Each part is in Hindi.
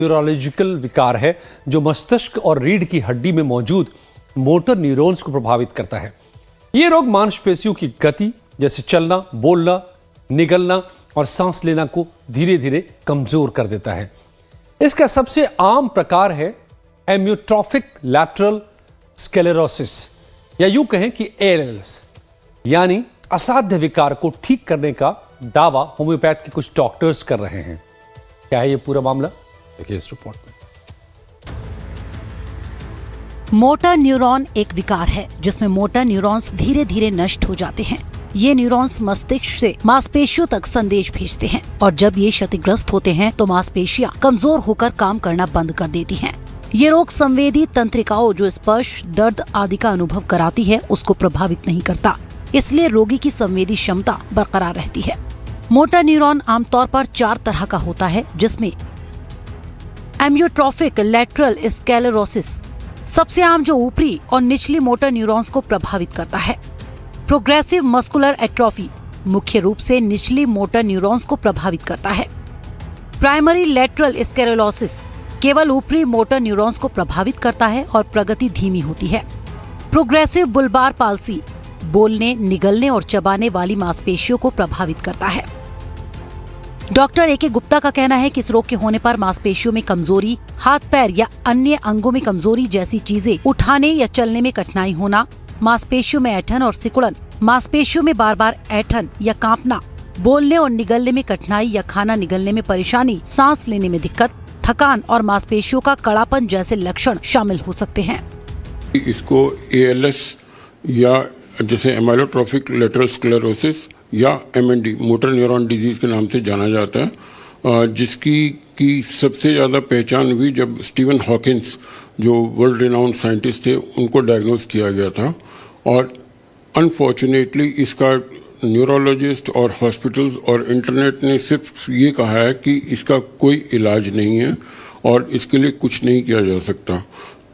न्यूरोलॉजिकल विकार है जो मस्तिष्क और रीढ़ की हड्डी में मौजूद मोटर न्यूरॉन्स को प्रभावित करता है। यह रोग मांसपेशियों की गति जैसे चलना, बोलना, निगलना और सांस लेना को धीरे धीरे कमजोर कर देता है। इसका सबसे आम प्रकार है एम्योट्रोफिक लैटरल स्क्लेरोसिस या यूं कहें कि ALS, यानी असाध्य विकार को ठीक करने का दावा होम्योपैथ के कुछ डॉक्टर्स कर रहे हैं। क्या है ये पूरा मामला, देखिए इस रिपोर्ट में। मोटर न्यूरॉन एक विकार है जिसमें मोटर न्यूरॉन्स धीरे धीरे नष्ट हो जाते हैं। ये न्यूरॉन्स मस्तिष्क से मांसपेशियों तक संदेश भेजते हैं और जब ये क्षतिग्रस्त होते हैं तो मांसपेशियां कमजोर होकर काम करना बंद कर देती हैं। ये रोग संवेदी तंत्रिकाओं जो स्पर्श, दर्द आदि का अनुभव कराती है उसको प्रभावित नहीं करता, इसलिए रोगी की संवेदी क्षमता बरकरार रहती है। मोटर न्यूरॉन आमतौर पर 4 तरह का होता है, जिसमें एम्योट्रोफिक लैटरल स्क्लेरोसिस सबसे आम जो ऊपरी और निचली मोटर न्यूरॉन्स को प्रभावित करता है। प्रोग्रेसिव मस्कुलर एट्रोफी मुख्य रूप से निचली मोटर न्यूरॉन्स को प्रभावित करता है। प्राइमरी लैटरल स्क्लेरोसिस केवल ऊपरी मोटर न्यूरॉन्स को प्रभावित करता है और प्रगति धीमी होती है। प्रोग्रेसिव बुल्बार पाल्सी बोलने, निगलने और चबाने वाली मांसपेशियों को प्रभावित करता है। Doctor A.K. गुप्ता का कहना है कि इस रोग के होने पर मांसपेशियों में कमजोरी, हाथ पैर या अन्य अंगों में कमजोरी जैसी चीजें उठाने या चलने में कठिनाई होना, मांसपेशियों में ऐंठन और सिकुड़न, मांसपेशियों में बार बार ऐंठन या कांपना, बोलने और निगलने में कठिनाई या खाना निगलने में परेशानी, सांस लेने में दिक्कत, थकान और मांसपेशियों का कड़ापन जैसे लक्षण शामिल हो सकते हैं। इसको ALS या जैसे एमाइलोट्रोफिक लेटरल स्क्लेरोसिस या MND मोटर न्यूरॉन डिजीज के नाम से जाना जाता है, जिसकी की सबसे ज़्यादा पहचान हुई जब स्टीवन हॉकिंस जो वर्ल्ड रिनाउंड साइंटिस्ट थे उनको डायग्नोज किया गया था। और अनफॉर्चुनेटली इसका न्यूरोलॉजिस्ट और हॉस्पिटल्स और इंटरनेट ने सिर्फ ये कहा है कि इसका कोई इलाज नहीं है और इसके लिए कुछ नहीं किया जा सकता।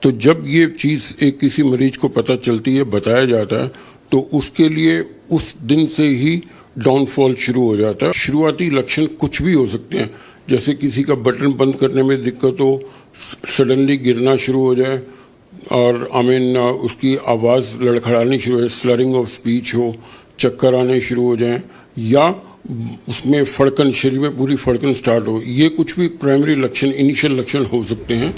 तो जब ये चीज़ एक किसी मरीज को पता चलती है, बताया जाता है, तो उसके लिए उस दिन से ही डाउनफॉल शुरू हो जाता है। शुरुआती लक्षण कुछ भी हो सकते हैं, जैसे किसी का बटन बंद करने में दिक्कत हो, सडनली गिरना शुरू हो जाए और उसकी आवाज़ लड़खड़ानी शुरू हो जाए, स्लरिंग ऑफ स्पीच हो, चक्कर आने शुरू हो जाएं या उसमें फड़कन, शरीर में पूरी फड़कन स्टार्ट हो। ये कुछ भी प्राइमरी लक्षण, इनिशियल लक्षण हो सकते हैं।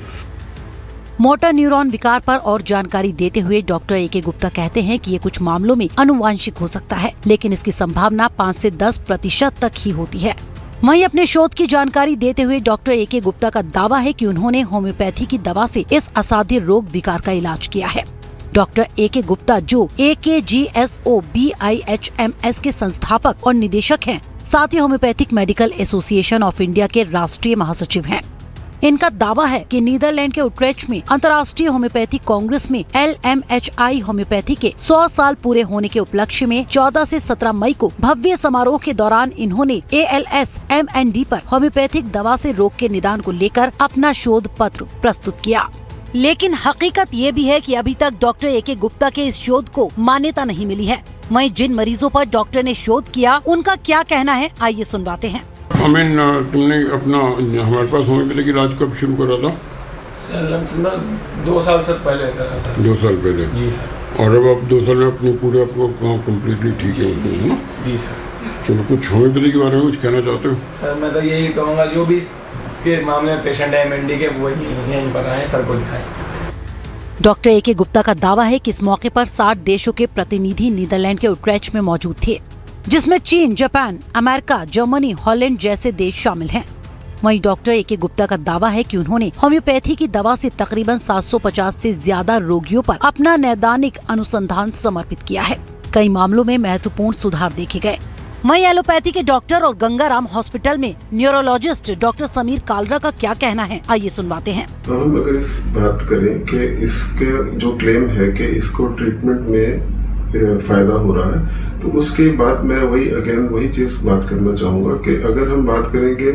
मोटर न्यूरॉन विकार पर और जानकारी देते हुए डॉक्टर A.K. गुप्ता कहते हैं कि ये कुछ मामलों में आनुवांशिक हो सकता है, लेकिन इसकी संभावना 5 से 10% तक ही होती है। वहीं अपने शोध की जानकारी देते हुए डॉक्टर A.K. गुप्ता का दावा है कि उन्होंने होम्योपैथी की दवा से इस असाध्य रोग विकार का इलाज किया है। Doctor A.K. गुप्ता जो AKGSO BIHMS के संस्थापक और निदेशक हैं, साथ ही homeopathic medical association of India के राष्ट्रीय महासचिव हैं। इनका दावा है कि नीदरलैंड के उट्रेक्ट में अंतर्राष्ट्रीय होम्योपैथी कांग्रेस में LMHI होम्योपैथी के 100 साल पूरे होने के उपलक्ष्य में 14 से 17 मई को भव्य समारोह के दौरान इन्होंने ALS MND पर होम्योपैथिक दवा से रोग के निदान को लेकर अपना शोध पत्र प्रस्तुत किया। लेकिन हकीकत ये भी है कि अभी तक डॉक्टर A.K. गुप्ता के इस शोध को मान्यता नहीं मिली है। वहीं जिन मरीजों पर डॉक्टर ने शोध किया उनका क्या कहना है, आइए सुनवाते हैं। तुमने अपना हमारे पास होम्योपैथिक इलाज कब शुरू करा था? सर 2 साल से पहले करा था। 2 साल पहले? जी सर। और अब आप 2 साल में अपने पूरे आपको कम्प्लीटली ठीक है? जी सर। चलो, कुछ होम्योपैथी के बारे में कुछ कहना चाहते हो? सर मैं तो यही कहूँगा, जो भी के मामले में पेशेंट है MND के, वो यहीं पर आए, सर को दिखाएं। Doctor A.K. गुप्ता का दावा है कि इस मौके पर 60 देशों के प्रतिनिधि नीदरलैंड के उट्रेक्ट में मौजूद थे, जिसमें चीन, जापान, अमेरिका, जर्मनी, हॉलैंड जैसे देश शामिल हैं। वहीं डॉक्टर A.K. गुप्ता का दावा है कि उन्होंने होम्योपैथी की दवा से तकरीबन 750 से ज्यादा रोगियों पर अपना नैदानिक अनुसंधान समर्पित किया है। कई मामलों में महत्वपूर्ण सुधार देखे गए। वहीं एलोपैथी के डॉक्टर और गंगाराम हॉस्पिटल में न्यूरोलॉजिस्ट डॉक्टर समीर कालरा का क्या कहना है, आइए सुनवाते हैं। तो हम अगर इस बात करें कि इसके जो क्लेम है कि इसको ट्रीटमेंट में फायदा हो रहा है, तो उसके बाद मैं वही चीज बात करना चाहूँगा कि अगर हम बात करें कि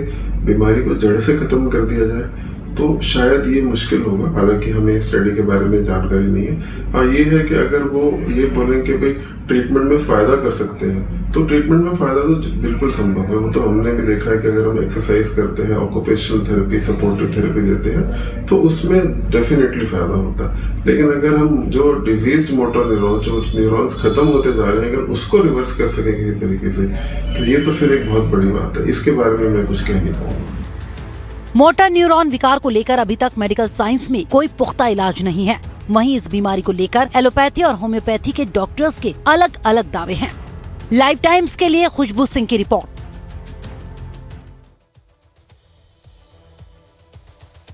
बीमारी को जड़ से खत्म कर दिया जाए तो शायद ये मुश्किल होगा, हालांकि हमें स्टडी के बारे में जानकारी नहीं है। हाँ, ये है कि अगर वो ये बोलें कि भाई ट्रीटमेंट में फ़ायदा कर सकते हैं, तो ट्रीटमेंट में फ़ायदा तो बिल्कुल संभव है। वो तो हमने भी देखा है कि अगर हम एक्सरसाइज करते हैं, ऑक्यूपेशनल थेरेपी, सपोर्टिव थेरेपी देते हैं, तो उसमें डेफिनेटली फ़ायदा होता है। लेकिन अगर हम जो डिजीज्ड मोटर न्यूरॉन, जो न्यूरॉन्स ख़त्म होते जा रहे हैं, अगर उसको रिवर्स कर सकें किसी तरीके से, तो ये तो फिर एक बहुत बड़ी बात है। इसके बारे में मैं कुछ कह नहीं पाऊँगा। मोटर न्यूरॉन विकार को लेकर अभी तक मेडिकल साइंस में कोई पुख्ता इलाज नहीं है। वहीं इस बीमारी को लेकर एलोपैथी और होम्योपैथी के डॉक्टर्स के अलग अलग दावे हैं। लाइफ टाइम्स के लिए खुशबू सिंह की रिपोर्ट।